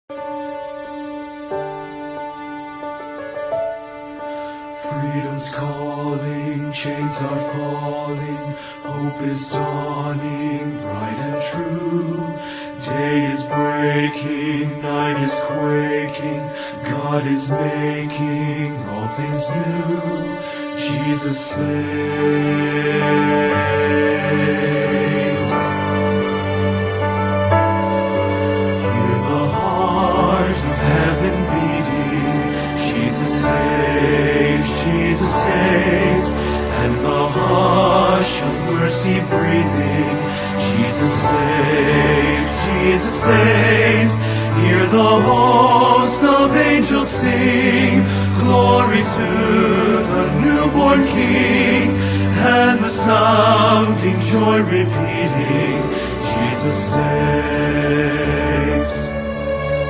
Freedom's calling, chains are falling, hope is dawning, bright and true. Day is breaking, night is quaking, God is making all things new. Jesus saves. Hear the heart of heaven beating, Jesus saves, Jesus saves, and the hush of mercy breathing, Jesus saves, Jesus saves. Hear the hosts of angels sing, glory to the newborn King, and the sounding joy repeating, Jesus saves.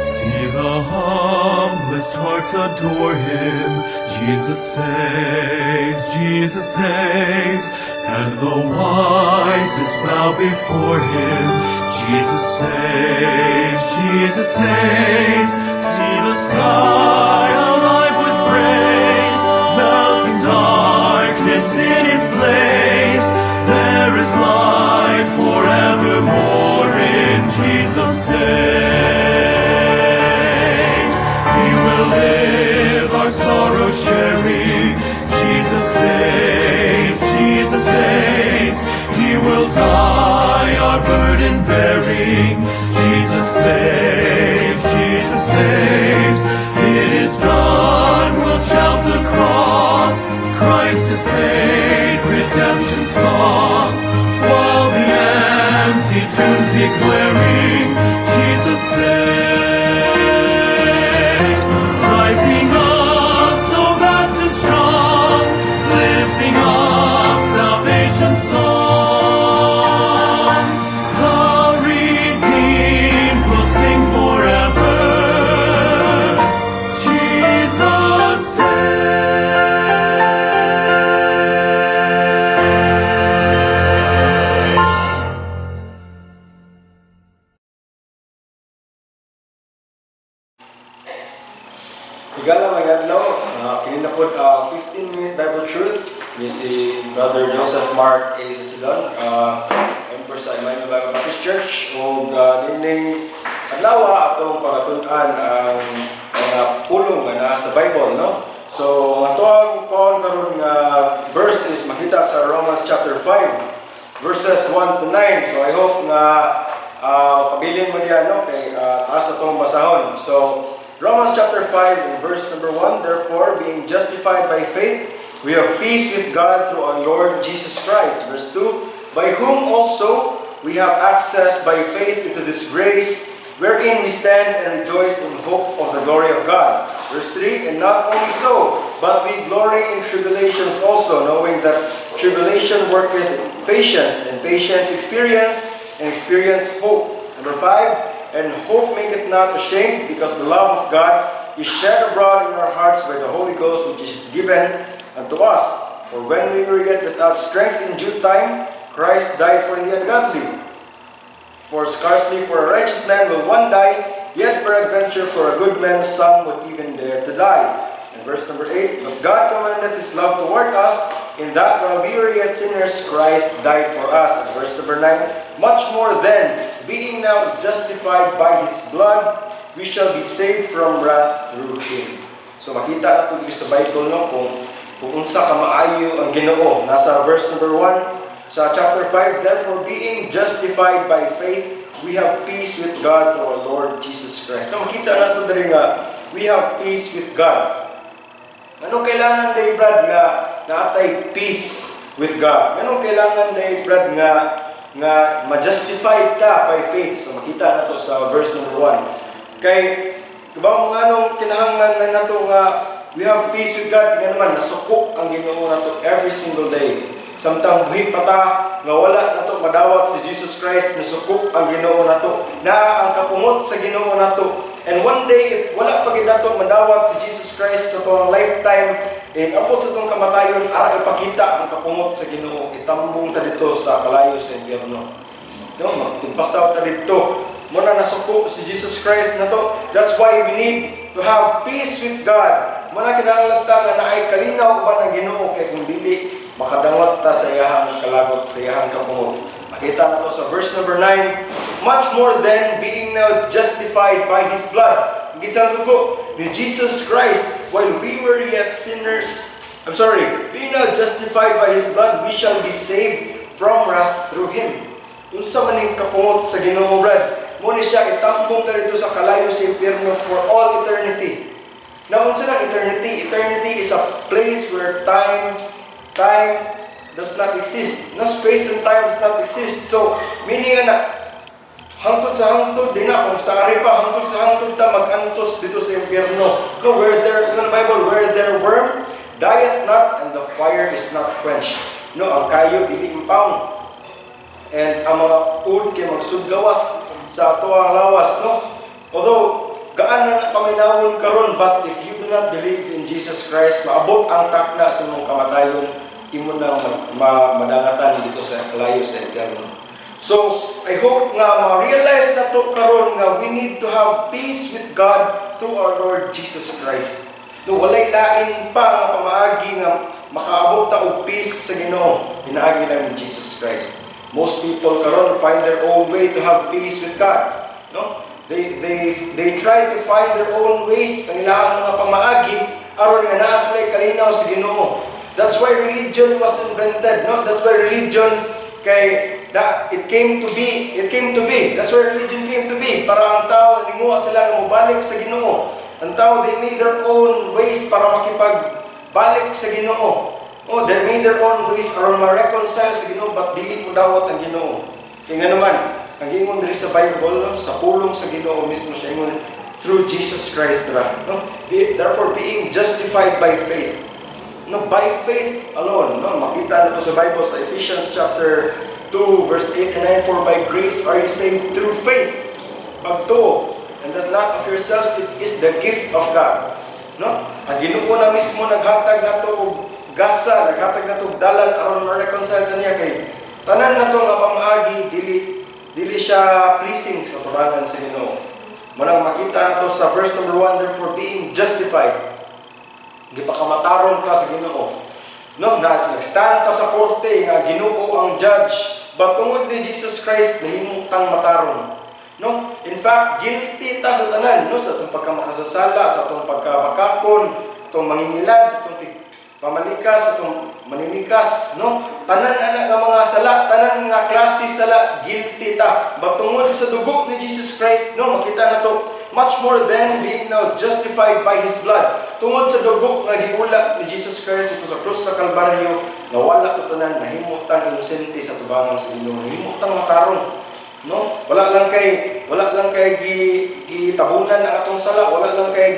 See the humblest hearts adore Him, Jesus saves, Jesus saves, and the wisest bow before Him, Jesus saves, Jesus saves. See the sky alive with praise, melting darkness in its blaze. There is light forevermore in Jesus saves. We will live our sorrow sharing, Jesus saves, Jesus saves. He will die our burden bearing, Jesus saves, Jesus saves. It is done, we'll shout the cross, Christ has paid redemption's cost, while the empty tombs declaring, Jesus saves. Rising up so vast and strong, lifting up salvation's song. The redeemed will sing forever, Jesus saves. Higala may adlaw, kini na po 15-minute Bible Truth. Ni si Brother Joseph Mark A. Sasilon, member sa Emmanuel Bible Baptist Church. O nining adlaw atong pagatun-an ang mga pulong nga naa sa Bible, no? So ato ang kon karon nga verse is makita sa Romans chapter 5 verses 1 to 9. So I hope na pabilin mo diyan, no, kay taas atong basahon. So Romans chapter 5 and verse number 1, therefore, being justified by faith, we have peace with God through our Lord Jesus Christ. Verse 2, by whom also we have access by faith into this grace, wherein we stand and rejoice in hope of the glory of God. Verse 3, and not only so, but we glory in tribulations also, knowing that tribulation worketh patience, and patience experience, and experience hope. Number 5, and hope maketh not ashamed, because the love of God is shed abroad in our hearts by the Holy Ghost, which is given unto us. For when we were yet without strength in due time, Christ died for the ungodly. For scarcely for a righteous man will one die, yet peradventure for a good man some would even dare to die. And verse number 8, but God commendeth His love toward us, in that while we were yet sinners, Christ died for us. And verse number 9, much more then, being now justified by His blood, we shall be saved from wrath through Him. So makita na ito sa Bible, no, kung unsa ka maayo ang Ginoo. Nasa verse number 1 sa chapter 5, therefore being justified by faith, we have peace with God through our Lord Jesus Christ. No, makita na ito dali nga, we have peace with God. Anong kailangan na Brad nga naatay peace with God? Anong kailangan na Brad nga ma-justified ta by faith? So makita na to sa verse number 1. Kay kabaw mo nga nung kinahanglan na nato nga we have peace with God, nga naman nasukok ang Ginoo nato every single day. Samtang buhi pa ta nga wala nato madawat si Jesus Christ, nasukok ang Ginoo nato. Naa ang kapungot sa Ginoo nato. And one day, if wala pa gid nato madawat si Jesus Christ sa tuwang lifetime, abot sa itong kamatayon, ara ipakita ang kapungot sa Ginoo. Itambong ta dito sa kalayo sa impyerno. No, magtimpasaw ta dito Muna nasuko si Jesus Christ na to. That's why we need to have peace with God. Muna kinahanglan ta nga naay kalinaw ba ng Ginoo kay kung dili makadawat ta sa iyahang kalagot, sa iyahang kapungod. Makita na to sa verse number 9. Much more than being now justified by His blood. Gitsan ko ni Jesus Christ while we were yet sinners. Being now justified by His blood, we shall be saved from wrath through Him. Unsa man ning kapungod sa Ginoo, brad? Mo ni siya itampong dito sa kalayo sa impyerno for all eternity. Now, unsa nang eternity? Eternity is a place where time does not exist. No, space and time does not exist. So, meaning na hangtod sa hangtod din na kung sa ari pa hangtod sa hangtod ta magantos dito sa impyerno. No, where there in the Bible where there worm dieth not and the fire is not quenched. No, ang kayo dili mapaw. And ang mga ud kay magsudgawas sa ato ang lawas, no? Although gaan na paminawon karon, but if you do not believe in Jesus Christ, maabot ang takna sa imong kamatayon, imo nang madangatan dito sa kalayo sa impyerno. So, I hope nga ma-realize na to karon nga we need to have peace with God through our Lord Jesus Christ. No, walay lain pa nga pamaagi nga makaabot ta og peace sa Ginoo, pinaagi lang ni Jesus Christ. Most people karon find their own way to have peace with God. No? They try to find their own ways ang ilang mga pamaagi aron nga naa sila kalinaw sa Ginoo. That's why religion was invented, no? That's why religion it came to be. That's why religion came to be. Para ang tao nimuha sila nga mobalik sa Ginoo. Ang tao, they made their own ways para makipagbalik sa Ginoo. Oh, they made their own ways aron ma-reconcile sa Ginoo, but dili mo dawat ang Ginoo. Kaya nga naman, ang ingon diri sa Bible, no, sa pulong sa Ginoo mismo siya ingon through Jesus Christ, no? Therefore, being justified by faith. No, by faith alone, no? Makita na po sa Bible sa Ephesians chapter 2 verse 8 and 9, for by grace are you saved through faith. Pagtuo, and that not of yourselves, it is the gift of God. No? Ang Ginoo na mismo naghatag na to gasa, naghatag na to dalan aron ma-reconcile niya kay tanan na to nga pamaagi dili siya pleasing sa turangan sa Ginoo. Munang makita na to sa verse number 1, therefore being justified. Gipakamatarong ka sa Ginoo. No, nagstand ta sa korte nga Ginoo ang judge, but tungod ni Jesus Christ nahimutang matarong. No? In fact, guilty ta sa tanan, no? Sa itong pagkamakasasala, sa itong pagkabakakon, itong mangingilad, itong pamalikas, itong maninikas, no? Tanan anak nga mga sala, tanan nga klase sala, guilty ta. But tungod sa dugo ni Jesus Christ, no? Makita na to, much more than being now justified by His blood. Tungod sa dugo nga giula ni Jesus Christ ito sa krus sa Kalbaryo, nawala to tanan, nahimutang inosente sa tubangan sa Ginoo, nahimutang matarong. No, wala lang kay gitabunan ang atong sala, wala lang kay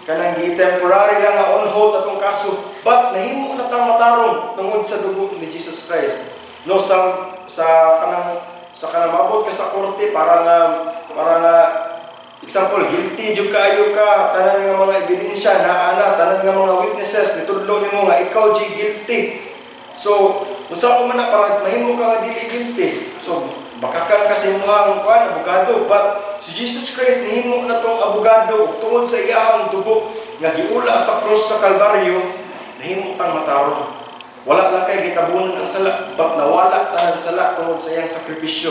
kanang temporary lang nga on hold atong kaso, but nahimo na tang matarong tungod sa dugo ni Jesus Christ. No, sa kanang mabot ka sa korte para nga example, guilty jud kaayo ka, tanan nga mga ebidensya naa tanan nga mga witnesses nitudlo nimo nga ikaw guilty. So, unsa man na para mahimo ka nga dili guilty. So, bakakan ka sa imong abogado, but si Jesus Christ nahimo na tong abogado tungod sa iyang dugo nga giula sa cross sa Kalbaryo, nahimo tang matarong. Wala lang kay gitabunan ang sala, but nawala tanan sala tungod sa iyang sakripisyo.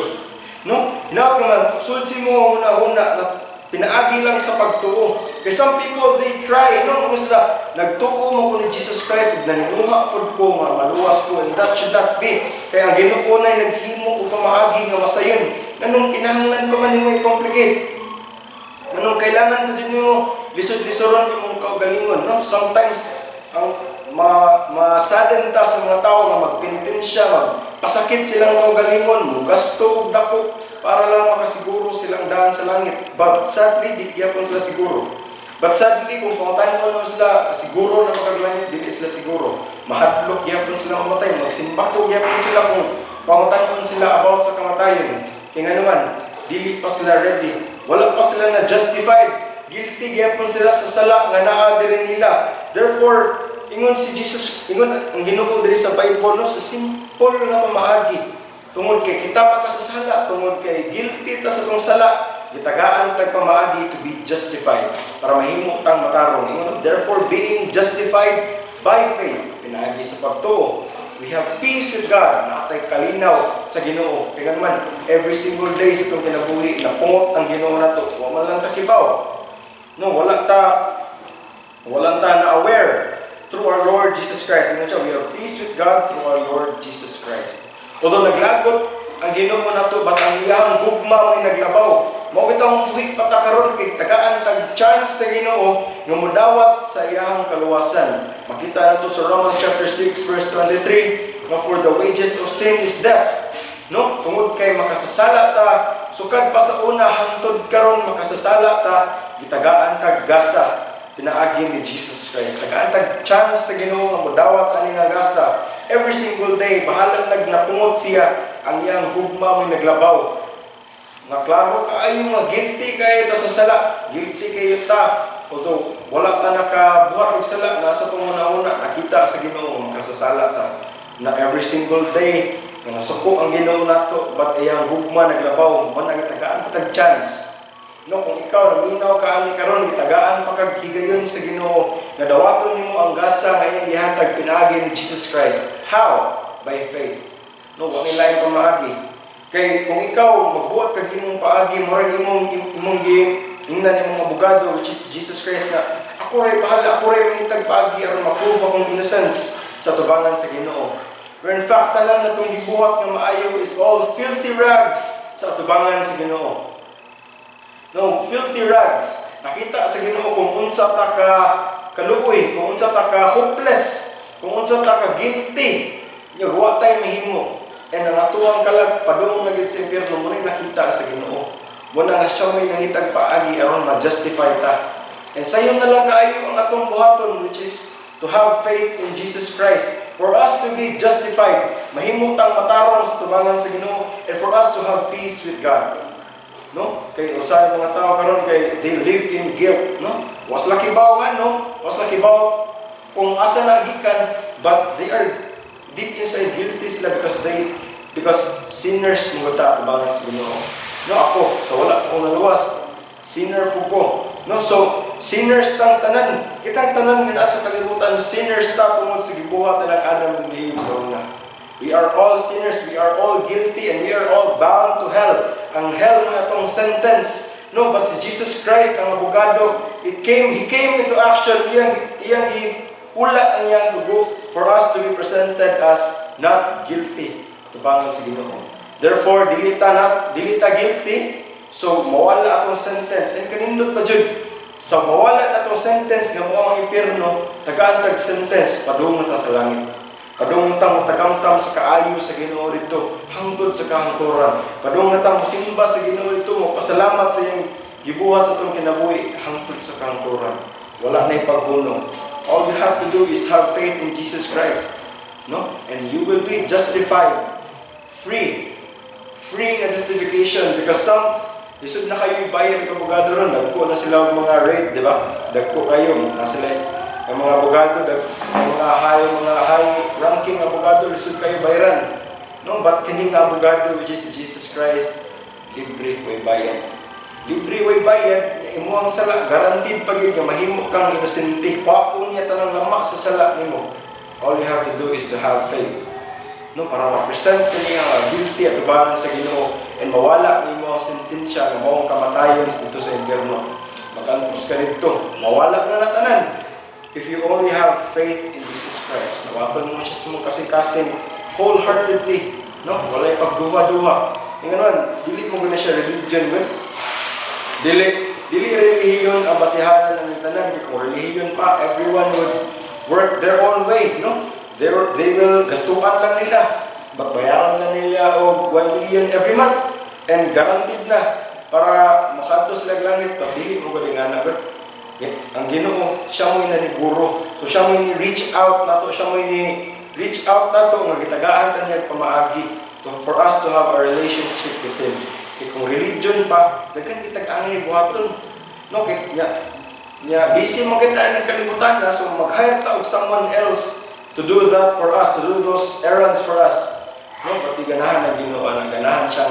No? Hinaw ka magsud si mo una na pinaagi lang sa pagtuo. Kay some people they try, no, sila nagtuo mo ko ni Jesus Christ ug nanimuha pud ko nga maluwas ko, and that should not be. Kaya ang Ginoo nay naghimo og pamaagi nga masayon. Nganong kinahanglan pa man nimo i-complicate? Nganong kailangan pa din nimo lisod-lisoron imong kaugalingon, no? Sometimes ang masaden ta sa mga tao nga magpenitensya, magpasakit silang kaugalingon, mugasto og dako para lang makasiguro silang daan sa langit. But sadly, di gyapon sila siguro. But sadly, kung pangutahin mo sila siguro na makaglangit, di sila siguro. Mahadlok gyapon sila mamatay, magsimbako gyapon sila kung pangutahin sila about sa kamatayon. Kaya nga naman, dili pa sila ready. Wala pa sila na justified. Guilty gyapon sila sa sala nga naa diri nila. Therefore, ingon si Jesus, ingon ang Ginoo diri sa Bible, no, sa simple na pamaagi. Tungod kay kita makasasala, tungod kay guilty ta sa tong sala, gitagaan tag pamaagi to be justified para mahimo tang matarong. Ingon, therefore being justified by faith, pinaagi sa pagtuo, we have peace with God, natay kalinaw sa Ginoo. Kaya naman, every single day sa itong kinabuhi, napungot ang Ginoo nato. Wa man lang ta kibaw. No, walang ta na aware through our Lord Jesus Christ. We have peace with God through our Lord Jesus Christ. Although naglagot ang Ginoo nato, but ang iyang gugma may naglabaw. Mao bitong buhi patakaron kay tagaan tag chance sa Ginoo nga modawat sa iyang kaluwasan. Makita nato sa Romans chapter 6 verse 23, nga for the wages of sin is death. No, tungod kay makasasala ta, sukad pa sa una hangtod karon makasasala ta, gitagaan tag gasa pinaagi ni Jesus Christ. Tagaan tag chance sa Ginoo nga modawat ani nga gasa. Every single day bahalang napungot siya ang iyang gugma may naglabaw. Nga klaro kaayo nga guilty kayo ta sa sala, guilty kayo ta. Although wala ta nakabuhat og sala, nasa panguna-una nakita sa Ginoo nga kasasala ta. Na every single day nga nasuko ang Ginoo nato, but iyang gugma naglabaw, man gitagaan patag chance. No, kung ikaw naminaw ka ani karon gitagaan pa kag higayon sa Ginoo, nga dawaton nimo ang gasa nga iyang gihatag pinaagi ni Jesus Christ. How? By faith. No, wa may lain pamaagi. Kay kung ikaw magbuhat kag imong paagi, murag imong ingnan imong abogado, which is Jesus Christ, na ako ray bahala, ako ray mangitag paagi aron makuha akong innocence sa tubangan sa Ginoo. Where in fact tanan natong gibuhat nga maayo is all filthy rags sa tubangan sa Ginoo. No, filthy rags. Nakita sa Ginoo kung unsa ta ka kaluoy, kung unsa ta ka hopeless, kung unsa ta ka guilty. Nya wa tay mahimo. And ang atuang kalag padung na gid sa impierno mo nakita sa Ginoo. Mo na nga siya may nangitag paagi aron ma-justify ta. And sayon na lang kaayo ang atong buhaton, which is to have faith in Jesus Christ. For us to be justified, mahimo tang matarong sa tubangan sa Ginoo, and for us to have peace with God. No? Kay usahay mga tao karon kay they live in guilt, no? Was lakibaw man, no? Was lakibaw kung asa na gikan, but they are deep inside guilty sila because sinners mo ta tubangan sa Ginoo. No, ako so wala ko naluwas, sinner po ko. No, so sinners tang tanan, kitang tanan nga nasa kalibutan, sinners ta tungod sa gibuhat ng Adam ug Eve sa una. We are all sinners, we are all guilty, and we are all bound to hell. Ang hell nga atong sentence. No, but si Jesus Christ ang abogado, he came into action, iyang ula ang iyang dugo for us to be presented as not guilty tubangan sa Ginoo. Therefore, dili ta guilty, so mawala atong sentence. And kanindot pa jud, sa mawala na atong sentence nga mao ang impierno, tagaan tag sentence padung ta sa langit. Padung ta mo tagamtam sa kaayo sa Ginoo dito, hangtod sa kahangturan. Padung ta mo simba sa Ginoo dito, mo pasalamat sa iyang gibuhat sa atong kinabuhi hangtod sa kahangturan. Wala na paghunong. All you have to do is have faith in Jesus Christ. No? And you will be justified. Free nga justification. Because some, lisod na kayo ibayad ng abogado ron. Dagko na sila mga rate, di ba? Dagko kayo. Na sila ang mga abogado, mga high ranking abogado, lisod kayo bayaran. No? But kining abogado, which is Jesus Christ, libre way bayad. Libre way bayad, imo ang sala, guaranteed pag yun, mahimo kang inosente, kwapon niya tanang lama sa sala nimo. All you have to do is to have faith. No, para ma-present ka niya guilty at tubangan sa Ginoo, and mawala ang imo ang sentensya, ng mawang kamatayon dito sa impierno. Magantos ka dito, mawala na natanan. If you only have faith in Jesus Christ, nawaton mo siya sa mong kasing-kasing, wholeheartedly, no, walay pagduha-duha. Yung ano, dili mo guna siya religion, well, Dili relihiyon ang basihanan ng tanan. Kung relihiyon pa, everyone would work their own way, no? They will gastuan lang nila. Bayaran lang nila o 1 million every month. And guaranteed na para makadto sila langit. Dili mo galing anak. Ang Ginoo, siya mo inaniguro. So siya mo ini-reach out na to. Siya mo ini-reach out na to. Nga gitagaan ta niya pamaagi for us to have a relationship with Him. Kung religion pa, daghan kitag angay buhaton. No, kaya busy mo kita ng kalibutan na, so mag-hire ta og someone else to do that for us, to do those errands for us. No, pati ganahan ng Ginoo, ang ganahan siya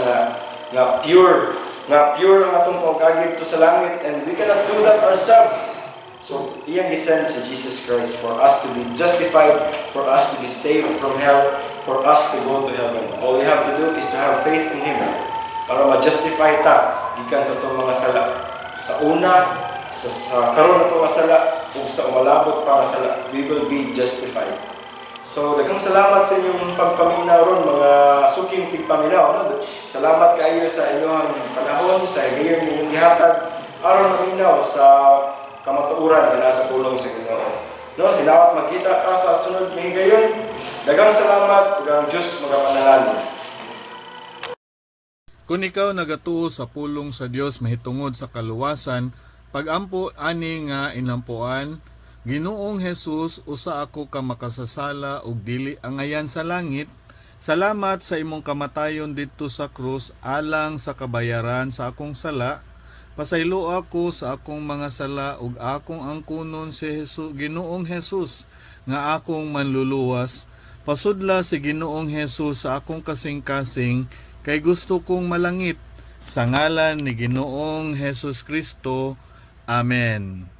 nga pure ang atong pagkagid to sa langit, and we cannot do that ourselves. So, iyang isend si Jesus Christ for us to be justified, for us to be saved from hell, for us to go to heaven. All we have to do is to have faith in Him para ma-justify ta gikan sa itong mga sala. Sa una, sa karon na itong mga sala, o sa umalabot pa nga sala, we will be justified. So, daghang salamat sa inyong pagpaminaw ron, mga suking tigpaminaw. No? Salamat kayo sa inyong panahon, sa gayon ninyong gihatag, aron maminaw sa kamatuoran na nasa pulong sa Ginoo. No, hinawat magkita ta sa sunod nga higayon. Daghang salamat, daghang Diyos magapanalangin. Kung ikaw nagatuo sa pulong sa Dios mahitungod sa kaluwasan, pagampo ani nga inampuan, Ginoong Hesus, usa ako ka makasasala ug dili angayan sa langit. Salamat sa imong kamatayon didto sa krus alang sa kabayaran sa akong sala. Pasaylo ako sa akong mga sala ug akong angkunon si Ginoong Hesus nga akong manluluwas. Pasudla si Ginoong Hesus sa akong kasing-kasing kay gusto kong malangit. Sa ngalan ni Ginoong Hesus Kristo. Amen.